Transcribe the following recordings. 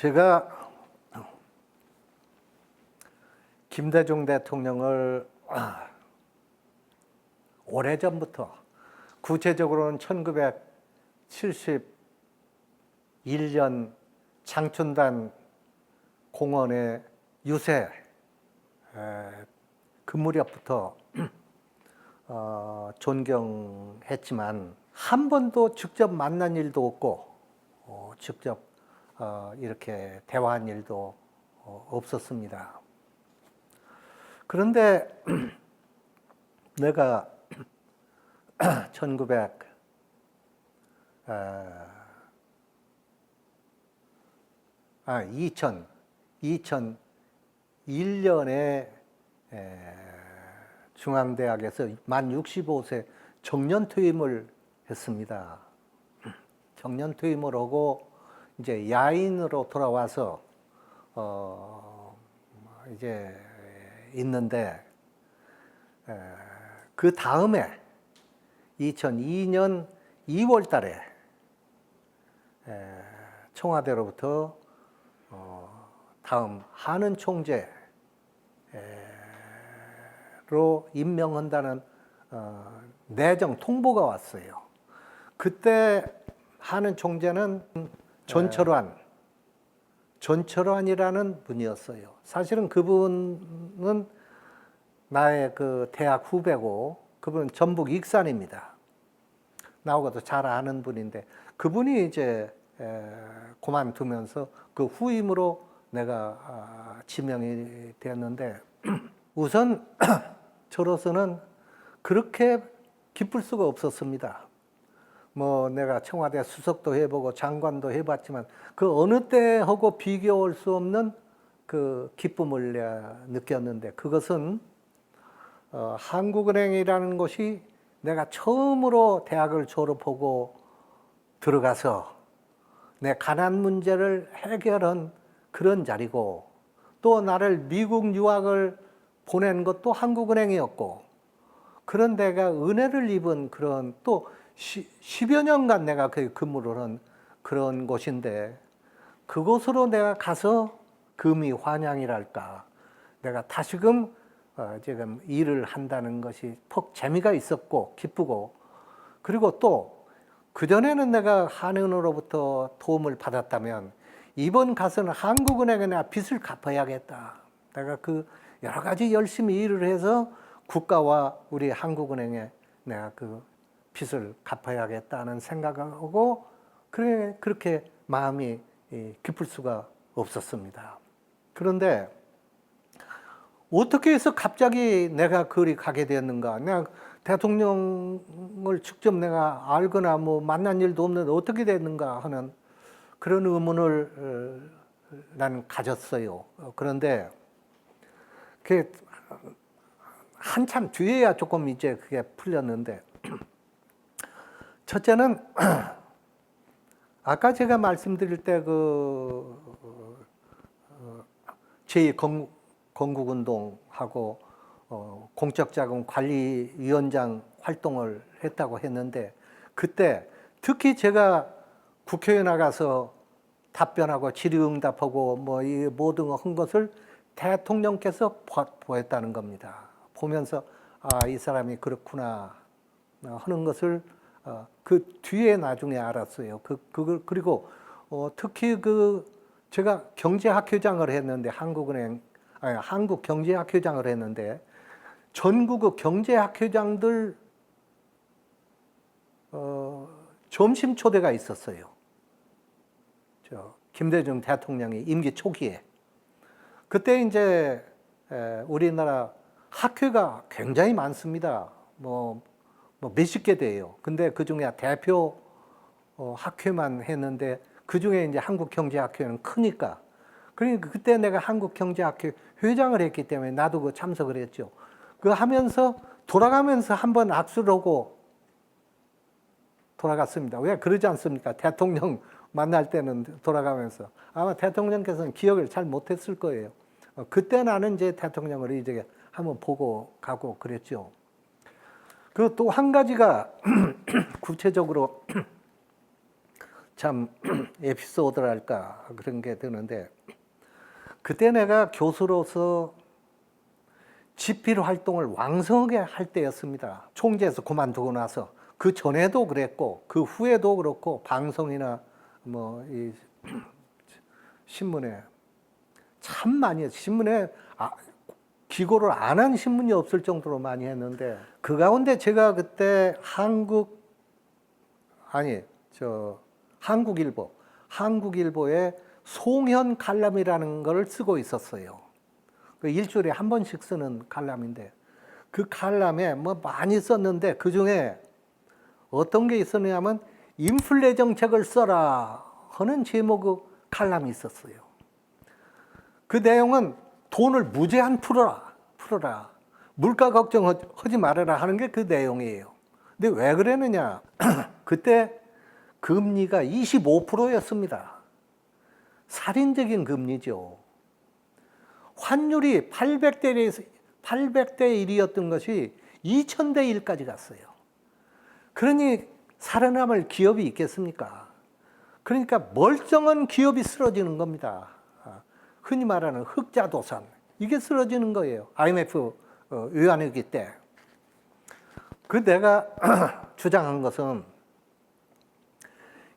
제가 김대중 대통령을 오래전부터, 구체적으로는 1971년 장춘단 공원의 유세 그 무렵부터 존경했지만 한 번도 직접 만난 일도 없고 직접 이렇게 대화한 일도 없었습니다. 그런데 내가 2001년에 중앙대학에서 만 65세 정년퇴임을 했습니다. 정년퇴임을 하고 이제 야인으로 돌아와서 이제 있는데, 그 다음에 2002년 2월 달에 청와대로부터 다음 한은 총재로 임명한다는 내정 통보가 왔어요. 그때 한은 총재는 전철환이라는 분이었어요. 사실은 그분은 나의 그 대학 후배고, 그분은 전북 익산입니다. 나하고도 잘 아는 분인데, 그분이 이제 그만두면서 그 후임으로 내가 지명이 되었는데, 우선 저로서는 그렇게 기쁠 수가 없었습니다. 뭐 내가 청와대 수석도 해보고 장관도 해봤지만 그 어느 때하고 비교할 수 없는 그 기쁨을 내가 느꼈는데, 그것은 한국은행이라는 곳이 내가 처음으로 대학을 졸업하고 들어가서 내 가난 문제를 해결한 그런 자리고, 또 나를 미국 유학을 보낸 것도 한국은행이었고, 그런 데가 은혜를 입은 그런, 또 10여 년간 내가 거기 근무를 한 그런 곳인데, 그곳으로 내가 가서 금이 환영이랄까, 내가 다시금 지금 일을 한다는 것이 퍽 재미가 있었고 기쁘고, 그리고 또 그전에는 내가 한은으로부터 도움을 받았다면 이번 가서는 한국은행에 내가 빚을 갚아야겠다. 내가 그 여러 가지 열심히 일을 해서 국가와 우리 한국은행에 내가 그 빚을 갚아야겠다는 생각하고, 그렇게 마음이 기쁠 수가 없었습니다. 그런데 어떻게 해서 갑자기 내가 거기 가게 되었는가? 내가 대통령을 직접 내가 알거나 뭐 만난 일도 없는데 어떻게 됐는가 하는 그런 의문을 나는 가졌어요. 그런데 그게 한참 뒤에야 조금 이제 그게 풀렸는데, 첫째는 아까 제가 말씀드릴 때 제2건국운동하고 공적자금관리위원장 활동을 했다고 했는데, 그때 특히 제가 국회에 나가서 답변하고 질의응답하고 뭐 이 모든 한 것을 대통령께서 보였다는 겁니다. 보면서 이 사람이 그렇구나 하는 것을 그 뒤에 나중에 알았어요. 그리고 특히 제가 경제학회장을 했는데, 한국경제학회장을 했는데, 전국 경제학회장들 점심 초대가 있었어요. 김대중 대통령이 임기 초기에. 그때 이제 우리나라 학회가 굉장히 많습니다. 뭐 몇십 개 돼요. 근데 그 중에 대표 학회만 했는데, 그 중에 이제 한국경제학회는 크니까. 그러니까 그때 내가 한국경제학회 회장을 했기 때문에 나도 그 참석을 했죠. 그 하면서 돌아가면서 한번 악수를 하고 돌아갔습니다. 왜 그러지 않습니까? 대통령 만날 때는 돌아가면서. 아마 대통령께서는 기억을 잘 못했을 거예요. 그때 나는 이제 대통령을 이제 한번 보고 가고 그랬죠. 그 또 한 가지가 구체적으로 참 에피소드랄까 그런 게 드는데, 그때 내가 교수로서 집필 활동을 왕성하게 할 때였습니다. 총재에서 그만두고 나서. 그 전에도 그랬고 그 후에도 그렇고 방송이나 뭐 이 신문에 참 많이 했어요. 신문에 기고를 안 한 신문이 없을 정도로 많이 했는데, 그 가운데 제가 그때 한국일보에 송현 칼럼이라는 걸 쓰고 있었어요. 그 일주일에 한 번씩 쓰는 칼럼인데, 그 칼럼에 뭐 많이 썼는데 그 중에 어떤 게 있었냐면 인플레 정책을 써라 하는 제목의 칼럼이 있었어요. 그 내용은 돈을 무제한 풀어라. 물가 걱정하지 말아라 하는 게 그 내용이에요. 근데 왜 그랬느냐? 그때 금리가 25%였습니다. 살인적인 금리죠. 환율이 800대 1이었던 것이 2000대 1까지 갔어요. 그러니 살아남을 기업이 있겠습니까? 그러니까 멀쩡한 기업이 쓰러지는 겁니다. 흔히 말하는 흑자도산, 이게 쓰러지는 거예요. IMF 외환위기 때. 그 내가 주장한 것은,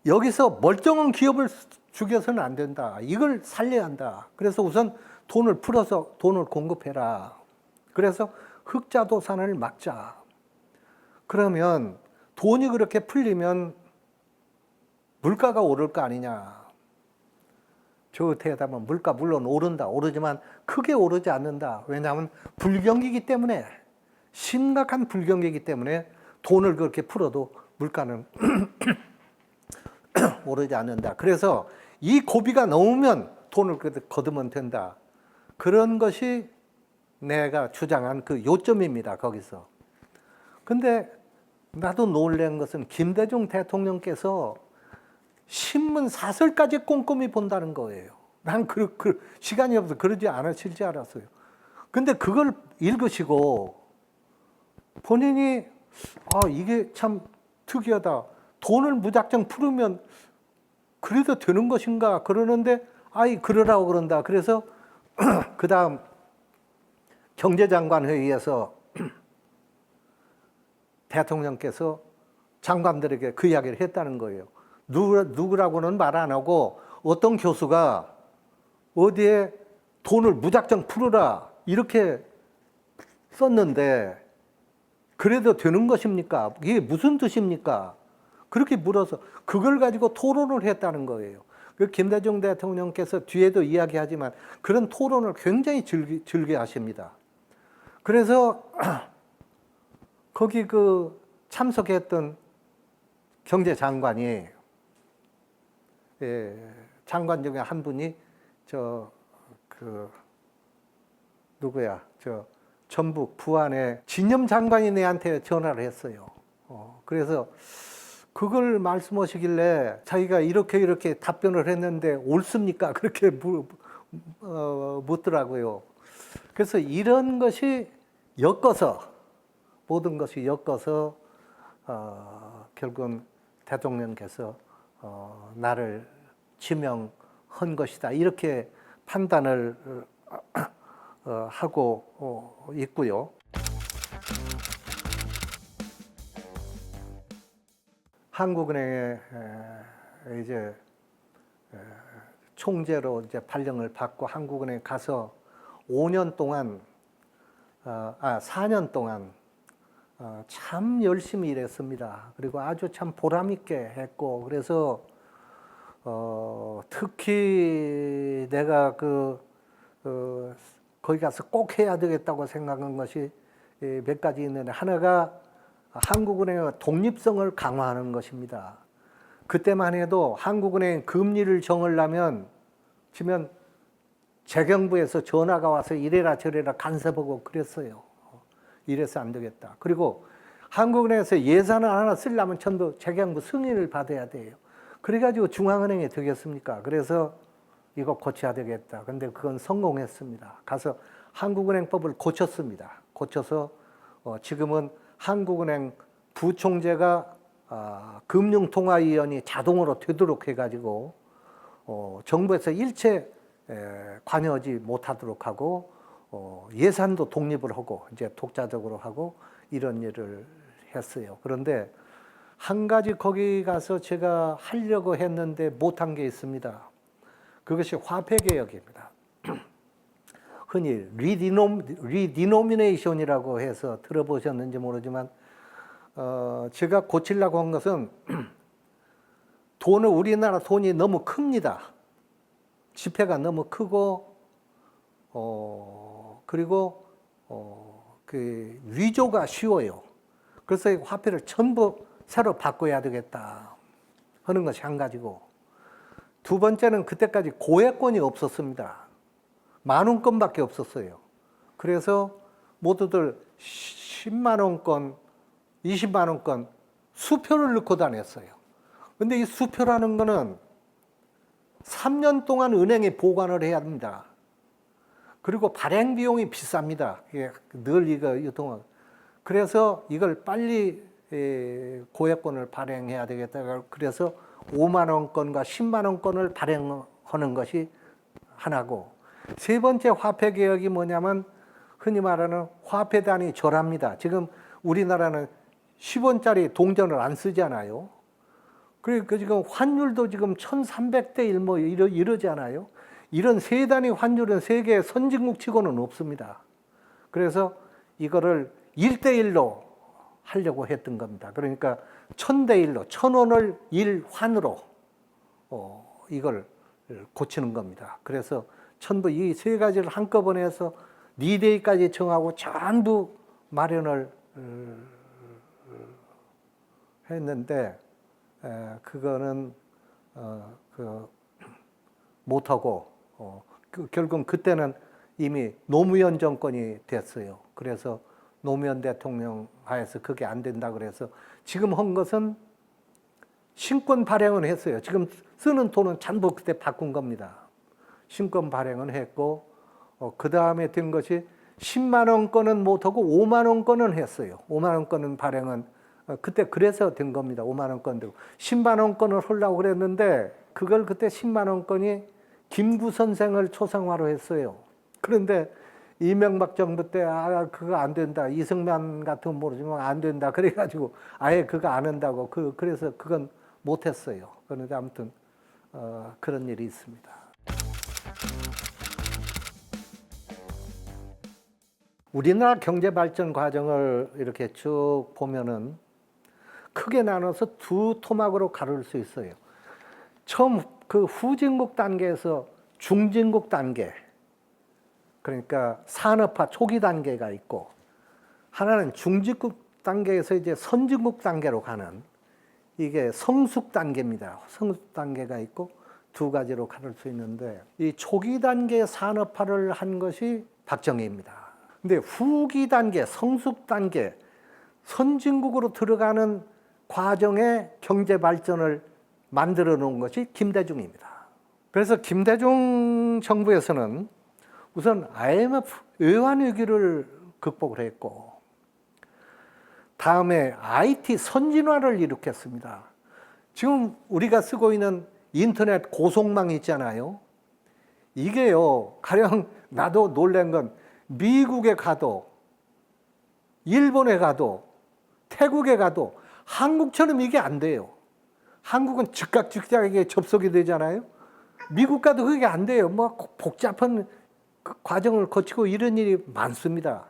여기서 멀쩡한 기업을 죽여서는 안 된다. 이걸 살려야 한다. 그래서 우선 돈을 풀어서 돈을 공급해라. 그래서 흑자도산을 막자. 그러면 돈이 그렇게 풀리면 물가가 오를 거 아니냐. 저 대답은 물가 물론 오르지만 크게 오르지 않는다. 왜냐하면 불경기이기 때문에, 심각한 불경기이기 때문에 돈을 그렇게 풀어도 물가는 오르지 않는다. 그래서 이 고비가 넘으면 돈을 거두면 된다. 그런 것이 내가 주장한 그 요점입니다. 거기서. 근데 나도 놀란 것은 김대중 대통령께서 신문 사설까지 꼼꼼히 본다는 거예요. 난 시간이 없어서 그러지 않으실 줄 알았어요. 근데 그걸 읽으시고 본인이 이게 참 특이하다. 돈을 무작정 풀으면 그래도 되는 것인가 그러는데 그러라고 그런다. 그래서 그 다음 경제장관 회의에서 대통령께서 장관들에게 그 이야기를 했다는 거예요. 누구라고는 말 안 하고 어떤 교수가 어디에 돈을 무작정 풀어라 이렇게 썼는데 그래도 되는 것입니까? 이게 무슨 뜻입니까? 그렇게 물어서 그걸 가지고 토론을 했다는 거예요. 그 김대중 대통령께서 뒤에도 이야기하지만 그런 토론을 굉장히 즐겨 하십니다. 그래서 거기 그 참석했던 경제장관이, 장관 중에 한 분이 전북 부안의 진념 장관이 내한테 전화를 했어요. 그래서 그걸 말씀하시길래 자기가 이렇게 답변을 했는데 옳습니까? 그렇게 묻더라고요. 그래서 이런 것이 모든 것이 엮어서 결국은 대통령께서 나를 지명한 것이다. 이렇게 판단을 하고 있고요. 한국은행에 이제 총재로 이제 발령을 받고 한국은행에 가서 4년 동안 참 열심히 일했습니다. 그리고 아주 참 보람 있게 했고, 그래서 특히 내가 거기 가서 꼭 해야 되겠다고 생각한 것이 몇 가지 있는데, 하나가 한국은행의 독립성을 강화하는 것입니다. 그때만 해도 한국은행 금리를 정하려면 재경부에서 전화가 와서 이래라 저래라 간섭하고 그랬어요. 이래서 안 되겠다. 그리고 한국은행에서 예산을 하나 쓰려면 전부 재경부 승인을 받아야 돼요. 그래가지고 중앙은행이 되겠습니까? 그래서 이거 고쳐야 되겠다. 근데 그건 성공했습니다. 가서 한국은행법을 고쳤습니다. 고쳐서 지금은 한국은행 부총재가 금융통화위원회 자동으로 되도록 해가지고 정부에서 일체 관여하지 못하도록 하고 예산도 독립을 하고 이제 독자적으로 하고 이런 일을 했어요. 그런데 한 가지 거기 가서 제가 하려고 했는데 못한 게 있습니다. 그것이 화폐 개혁입니다. 흔히 리디노미네이션이라고 해서 들어보셨는지 모르지만 제가 고치려고 한 것은 우리나라 돈이 너무 큽니다. 지폐가 너무 크고 그리고 그 위조가 쉬워요. 그래서 이 화폐를 전부 새로 바꿔야 되겠다 하는 것이 한 가지고, 두 번째는 그때까지 고액권이 없었습니다. 10,000원권밖에 없었어요. 그래서 모두들 10만원권, 20만원권 수표를 넣고 다녔어요. 근데 이 수표라는 거는 3년 동안 은행에 보관을 해야 합니다. 그리고 발행 비용이 비쌉니다. 늘 이거 유통은. 그래서 이걸 빨리 고액권을 발행해야 되겠다. 그래서 5만원권과 10만원권을 발행하는 것이 하나고, 세 번째 화폐 개혁이 뭐냐면 흔히 말하는 화폐 단위 절하입니다. 지금 우리나라는 10원짜리 동전을 안 쓰잖아요. 그러니까 지금 환율도 지금 1300대 1 뭐 이러잖아요. 이런 세 단위 환율은 세계 선진국 치고는 없습니다. 그래서 이거를 1대1로 하려고 했던 겁니다. 그러니까 1000대1로 1000원을 1환으로 이걸 고치는 겁니다. 그래서 전부 이 세 가지를 한꺼번에 해서 리데이까지 정하고 전부 마련을 했는데 그거는 못하고 결국 그때는 이미 노무현 정권이 됐어요. 그래서 노무현 대통령 하에서 그게 안 된다 그래서 지금 한 것은 신권 발행은 했어요. 지금 쓰는 돈은 전부 그때 바꾼 겁니다. 신권 발행은 했고 그 다음에 된 것이 10만 원권은 못하고 5만 원권은 했어요. 5만 원권은 발행은 그때 그래서 된 겁니다. 5만 원권 되고 10만 원권을 하려고 그랬는데 그걸 그때 10만 원권이 김구 선생을 초상화로 했어요. 그런데 이명박 정부 때 그거 안 된다. 이승만 같은 모르지만 안 된다. 그래가지고 아예 그거 안 한다고 그래서 그건 못했어요. 그런데 아무튼 그런 일이 있습니다. 우리나라 경제 발전 과정을 이렇게 쭉 보면은 크게 나눠서 두 토막으로 가를 수 있어요. 처음 그 후진국 단계에서 중진국 단계, 그러니까 산업화 초기 단계가 있고, 하나는 중진국 단계에서 이제 선진국 단계로 가는 이게 성숙 단계입니다. 성숙 단계가 있고 두 가지로 가를 수 있는데, 이 초기 단계 산업화를 한 것이 박정희입니다. 근데 후기 단계, 성숙 단계, 선진국으로 들어가는 과정의 경제 발전을 만들어 놓은 것이 김대중입니다. 그래서 김대중 정부에서는 우선 IMF 외환위기를 극복을 했고, 다음에 IT 선진화를 일으켰습니다. 지금 우리가 쓰고 있는 인터넷 고속망 있잖아요. 이게요, 가령 나도 놀란 건 미국에 가도, 일본에 가도, 태국에 가도 한국처럼 이게 안 돼요. 한국은 즉각 즉각에 접속이 되잖아요. 미국 가도 그게 안 돼요. 뭐 복잡한 과정을 거치고 이런 일이 많습니다.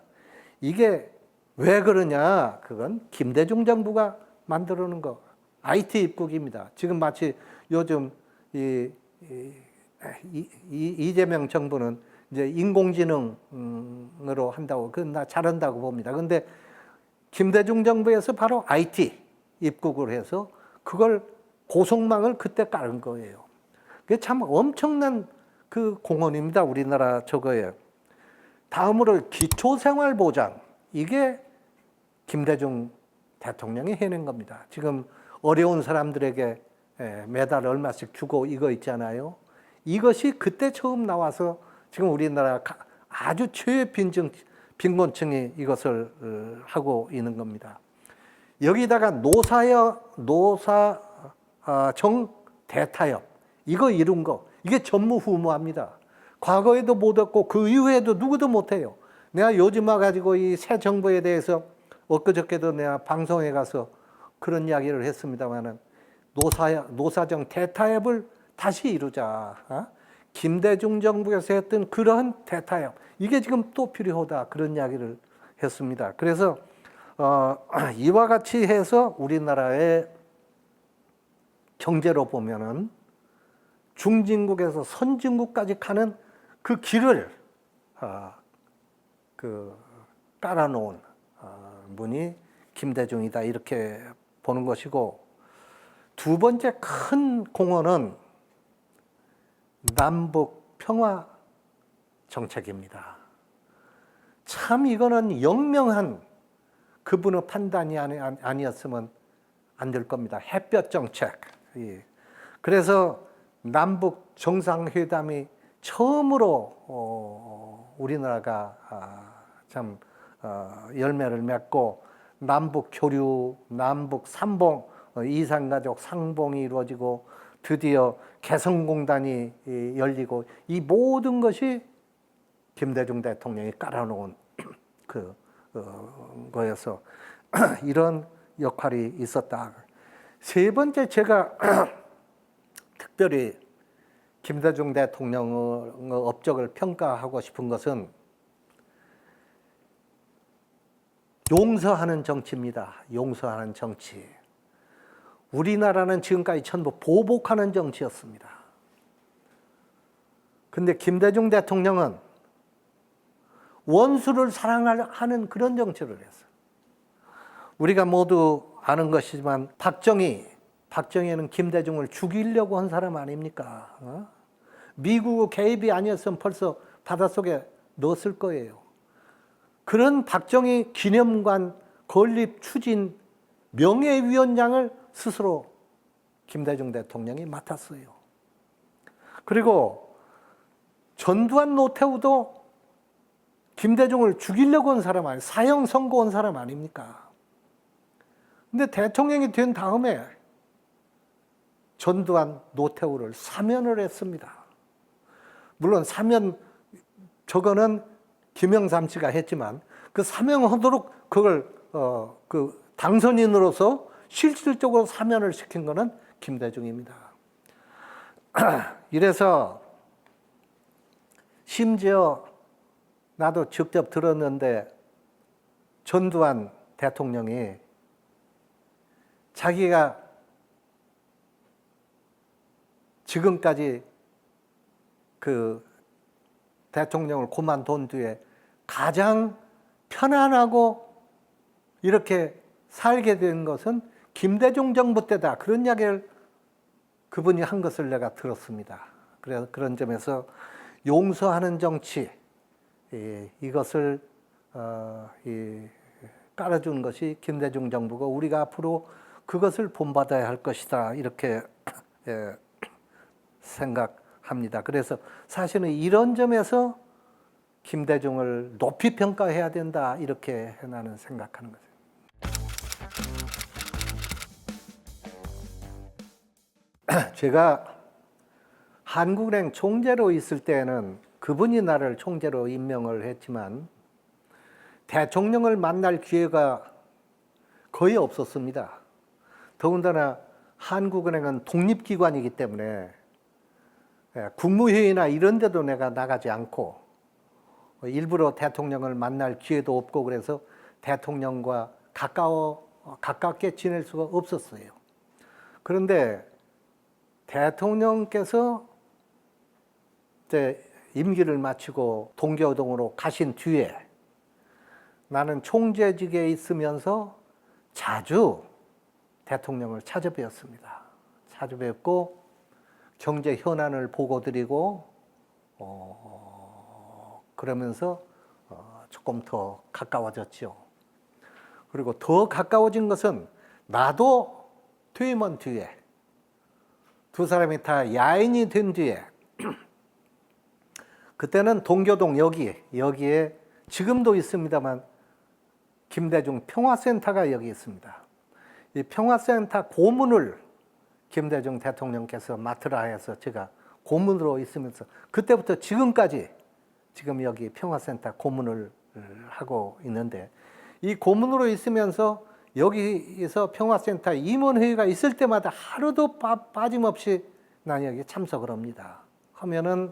이게 왜 그러냐? 그건 김대중 정부가 만들어 놓은 거. IT 입국입니다. 지금 마치 요즘 이재명 정부는 이제 인공지능으로 한다고, 그건 나 잘한다고 봅니다. 근데 김대중 정부에서 바로 IT 입국을 해서 그걸 고속망을 그때 깔은 거예요. 그게 참 엄청난 그 공헌입니다. 우리나라 저거에. 다음으로 기초생활보장. 이게 김대중 대통령이 해낸 겁니다. 지금 어려운 사람들에게 매달 얼마씩 주고 이거 있잖아요. 이것이 그때 처음 나와서 지금 우리나라 아주 최 빈곤층이 이것을 하고 있는 겁니다. 여기다가 노사정 대타협 이거 이룬 거 이게 전무후무합니다. 과거에도 못했고 그 이후에도 누구도 못해요. 내가 요즘 와가지고 이 새 정부에 대해서 엊그저께도 내가 방송에 가서 그런 이야기를 했습니다만은 노사정 대타협을 다시 이루자. 김대중 정부에서 했던 그러한 대타협 이게 지금 또 필요하다 그런 이야기를 했습니다. 그래서 이와 같이 해서 우리나라의 경제로 보면은 중진국에서 선진국까지 가는 그 길을 깔아놓은 분이 김대중이다 이렇게 보는 것이고, 두 번째 큰 공헌은 남북 평화 정책입니다. 참 이거는 영명한 그분의 판단이 아니었으면 안 될 겁니다. 햇볕 정책. 그래서 남북 정상회담이 처음으로 우리나라가 참 열매를 맺고 남북 교류, 남북 삼봉, 이산가족 상봉이 이루어지고 드디어 개성공단이 열리고 이 모든 것이 김대중 대통령이 깔아놓은 거여서 이런 역할이 있었다. 세 번째 제가 특별히 김대중 대통령의 업적을 평가하고 싶은 것은 용서하는 정치입니다. 용서하는 정치. 우리나라는 지금까지 전부 보복하는 정치였습니다. 근데 김대중 대통령은 원수를 사랑하는 그런 정치를 했어요. 우리가 모두 아는 것이지만 박정희는 김대중을 죽이려고 한 사람 아닙니까? 미국 개입이 아니었으면 벌써 바닷속에 넣었을 거예요. 그런 박정희 기념관 건립 추진 명예위원장을 스스로 김대중 대통령이 맡았어요. 그리고 전두환 노태우도 김대중을 죽이려고 한 사람 아니에요. 사형 선고한 사람 아닙니까? 근데 대통령이 된 다음에 전두환 노태우를 사면을 했습니다. 물론 사면 저거는 김영삼 씨가 했지만 그 사면하도록 그걸 그 당선인으로서 실질적으로 사면을 시킨 거는 김대중입니다. 이래서 심지어 나도 직접 들었는데 전두환 대통령이 자기가 지금까지 그 대통령을 그만둔 뒤에 가장 편안하고 이렇게 살게 된 것은 김대중 정부 때다. 그런 이야기를 그분이 한 것을 내가 들었습니다. 그래서 그런 점에서 용서하는 정치, 이것을 깔아준 것이 김대중 정부고 우리가 앞으로 그것을 본받아야 할 것이다. 이렇게 생각합니다. 그래서 사실은 이런 점에서 김대중을 높이 평가해야 된다. 이렇게 나는 생각하는 거죠. 제가 한국은행 총재로 있을 때는 그분이 나를 총재로 임명을 했지만 대통령을 만날 기회가 거의 없었습니다. 더군다나 한국은행은 독립기관이기 때문에 국무회의나 이런 데도 내가 나가지 않고 일부러 대통령을 만날 기회도 없고 그래서 대통령과 가깝게 지낼 수가 없었어요. 그런데 대통령께서 이제 임기를 마치고 동교동으로 가신 뒤에 나는 총재직에 있으면서 자주 대통령을 찾아뵈었습니다. 찾아뵙고 경제 현안을 보고드리고 그러면서 조금 더 가까워졌죠. 그리고 더 가까워진 것은 나도 퇴임한 뒤에 두 사람이 다 야인이 된 뒤에 그때는 동교동 여기에 지금도 있습니다만 김대중 평화센터가 여기 있습니다. 이 평화센터 고문을 김대중 대통령께서 맡으라 해서 제가 고문으로 있으면서 그때부터 지금까지 지금 여기 평화센터 고문을 하고 있는데, 이 고문으로 있으면서 여기에서 평화센터 임원회의가 있을 때마다 하루도 빠짐없이 난 여기 참석을 합니다. 하면은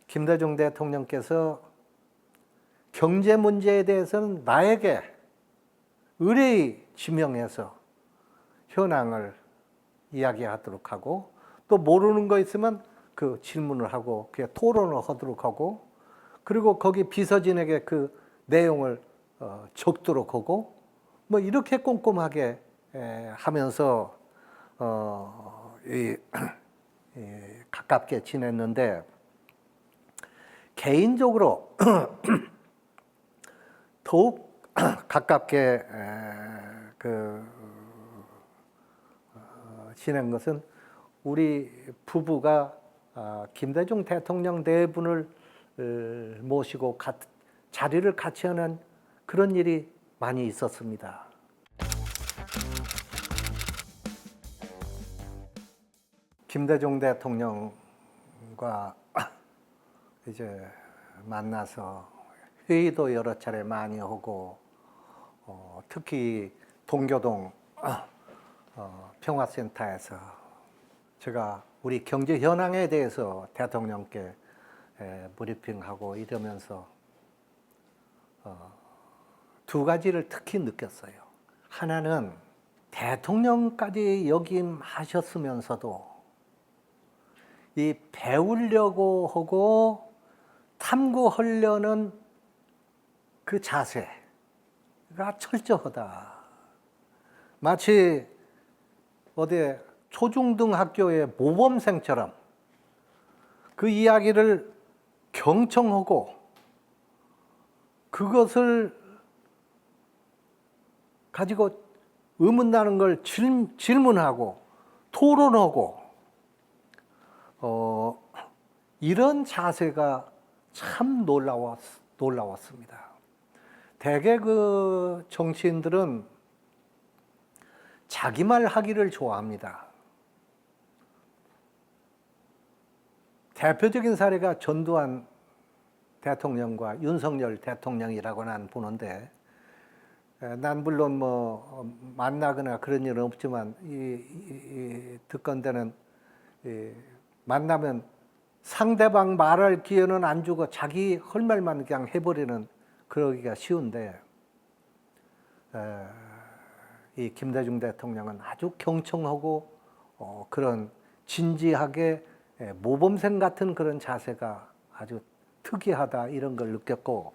김대중 대통령께서 경제 문제에 대해서는 나에게 의뢰의 지명해서 현황을 이야기하도록 하고, 또 모르는 거 있으면 그 질문을 하고 그 토론을 하도록 하고, 그리고 거기 비서진에게 그 내용을 적도록 하고, 뭐 이렇게 꼼꼼하게 하면서 가깝게 지냈는데, 개인적으로 더욱 가깝게 지낸 것은 우리 부부가 김대중 대통령 네 분을 모시고 자리를 같이 하는 그런 일이 많이 있었습니다. 김대중 대통령과 이제 만나서 회의도 여러 차례 많이 하고, 특히 동교동 평화센터에서 제가 우리 경제 현황에 대해서 대통령께 브리핑하고 이러면서 두 가지를 특히 느꼈어요. 하나는 대통령까지 역임하셨으면서도 이 배우려고 하고 탐구하려는 그 자세가 철저하다. 마치 어디 초중등 학교의 모범생처럼 그 이야기를 경청하고 그것을 가지고 의문나는 걸 질문하고 토론하고, 이런 자세가 참 놀라웠습니다. 대개 그 정치인들은 자기 말 하기를 좋아합니다. 대표적인 사례가 전두환 대통령과 윤석열 대통령이라고 난 보는데, 난 물론 뭐 만나거나 그런 일은 없지만 듣건대는 만나면 상대방 말할 기회는 안 주고 자기 할 말만 그냥 해버리는, 그러기가 쉬운데, 이 김대중 대통령은 아주 경청하고 그런 진지하게 모범생 같은 그런 자세가 아주 특이하다, 이런 걸 느꼈고,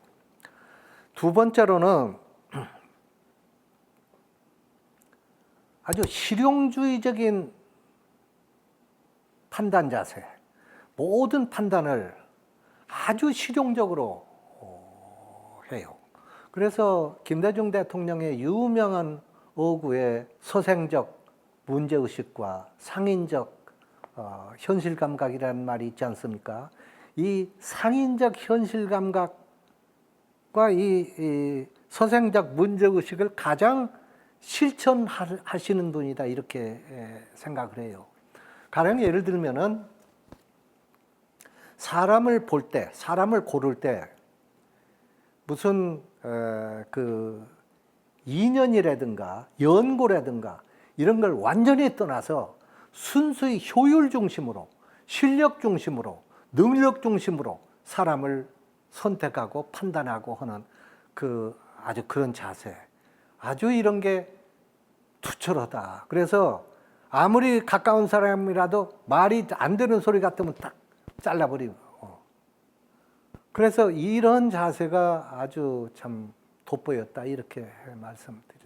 두 번째로는 아주 실용주의적인 판단 자세, 모든 판단을 아주 실용적으로 해요. 그래서 김대중 대통령의 유명한 어구에 서생적 문제의식과 상인적 현실 감각이라는 말이 있지 않습니까? 이 상인적 현실 감각과 이 서생적 문제의식을 가장 실천하시는 분이다, 이렇게 생각을 해요. 가령 예를 들면은 사람을 볼 때, 사람을 고를 때 무슨 그 인연이라든가 연고라든가 이런 걸 완전히 떠나서 순수히 효율 중심으로, 실력 중심으로, 능력 중심으로 사람을 선택하고 판단하고 하는 그 아주 그런 자세, 아주 이런 게 투철하다. 그래서 아무리 가까운 사람이라도 말이 안 되는 소리 같으면 딱 잘라버리고. 그래서 이런 자세가 아주 참 돋보였다, 이렇게 말씀드립니다.